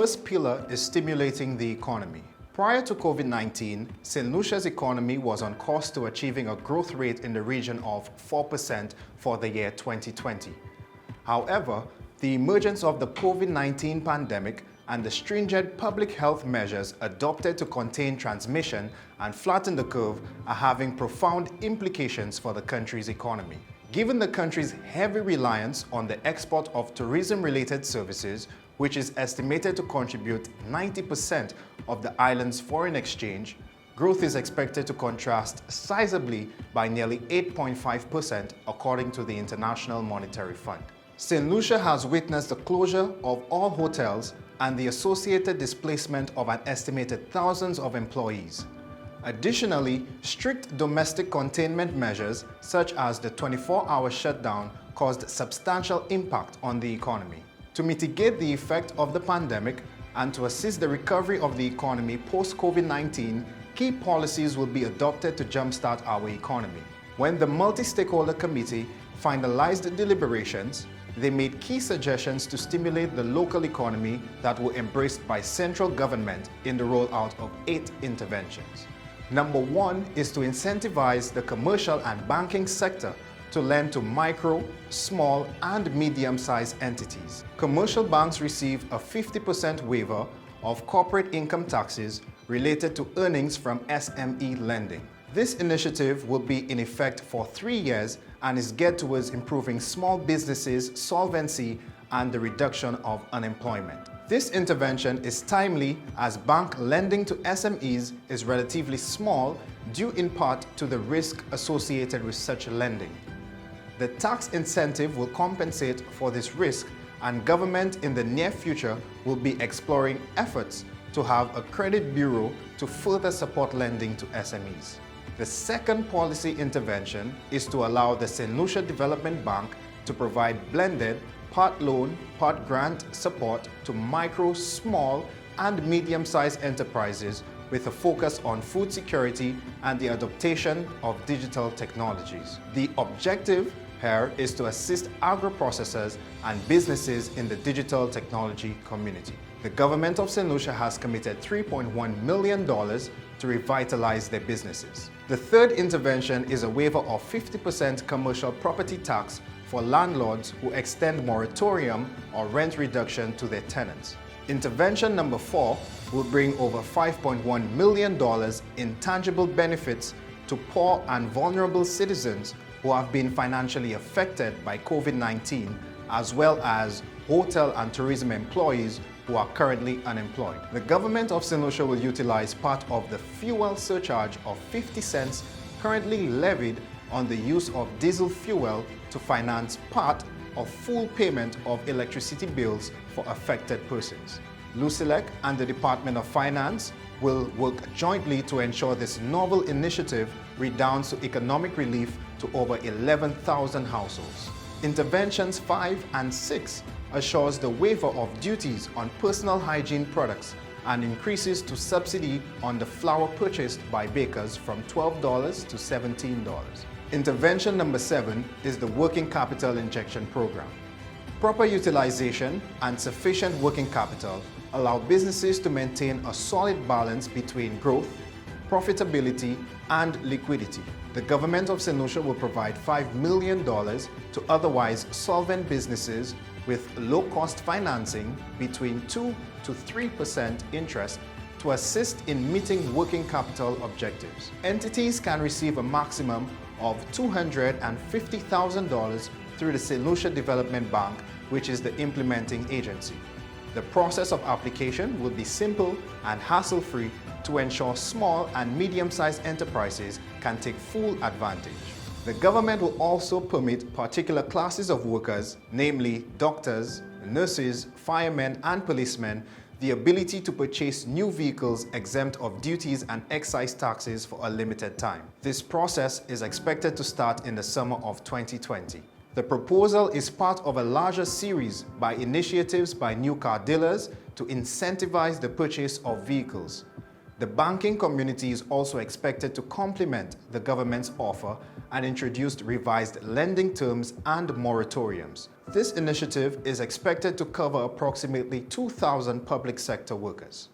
first pillar is stimulating the economy. Prior to COVID-19, St. Lucia's economy was on course to achieving a growth rate in the region of 4% for the year 2020. However, the emergence of the COVID-19 pandemic and the stringent public health measures adopted to contain transmission and flatten the curve are having profound implications for the country's economy. Given the country's heavy reliance on the export of tourism-related services, which is estimated to contribute 90% of the island's foreign exchange, growth is expected to contrast sizably by nearly 8.5% according to the International Monetary Fund. St. Lucia has witnessed the closure of all hotels and the associated displacement of an estimated thousands of employees. Additionally, strict domestic containment measures such as the 24-hour shutdown caused substantial impact on the economy. To mitigate the effect of the pandemic and to assist the recovery of the economy post-COVID-19, key policies will be adopted to jumpstart our economy. When the Multi-Stakeholder Committee finalized deliberations, they made key suggestions to stimulate the local economy that were embraced by central government in the rollout of 8 interventions. Number 1 is to incentivize the commercial and banking sector to lend to micro, small, and medium-sized entities. Commercial banks receive a 50% waiver of corporate income taxes related to earnings from SME lending. This initiative will be in effect for 3 years and is geared towards improving small businesses' solvency and the reduction of unemployment. This intervention is timely as bank lending to SMEs is relatively small due in part to the risk associated with such lending. The tax incentive will compensate for this risk, and government in the near future will be exploring efforts to have a credit bureau to further support lending to SMEs. The second policy intervention is to allow the St. Lucia Development Bank to provide blended part loan, part grant support to micro, small, and medium-sized enterprises with a focus on food security and the adoption of digital technologies. The objective here is to assist agro-processors and businesses in the digital technology community. The government of St. Lucia has committed $3.1 million to revitalize their businesses. The third intervention is a waiver of 50% commercial property tax for landlords who extend moratorium or rent reduction to their tenants. Intervention number 4 will bring over $5.1 million in tangible benefits to poor and vulnerable citizens who have been financially affected by COVID-19, as well as hotel and tourism employees who are currently unemployed. The government of St. Lucia will utilize part of the fuel surcharge of 50 cents currently levied on the use of diesel fuel to finance part of full payment of electricity bills for affected persons. Lucia and the Department of Finance will work jointly to ensure this novel initiative redounds to economic relief to over 11,000 households. Interventions 5 and 6 assures the waiver of duties on personal hygiene products and increases to subsidy on the flour purchased by bakers from $12 to $17. Intervention number 7 is the Working Capital Injection Program. Proper utilization and sufficient working capital allow businesses to maintain a solid balance between growth, profitability, and liquidity. The government of St. Lucia will provide $5 million to otherwise solvent businesses with low-cost financing between 2 to 3% interest to assist in meeting working capital objectives. Entities can receive a maximum of $250,000 through the St. Lucia Development Bank, which is the implementing agency. The process of application will be simple and hassle-free to ensure small and medium-sized enterprises can take full advantage. The government will also permit particular classes of workers, namely doctors, nurses, firemen, and policemen, the ability to purchase new vehicles exempt of duties and excise taxes for a limited time. This process is expected to start in the summer of 2020. The proposal is part of a larger series by initiatives by new car dealers to incentivize the purchase of vehicles. The banking community is also expected to complement the government's offer and introduced revised lending terms and moratoriums. This initiative is expected to cover approximately 2,000 public sector workers.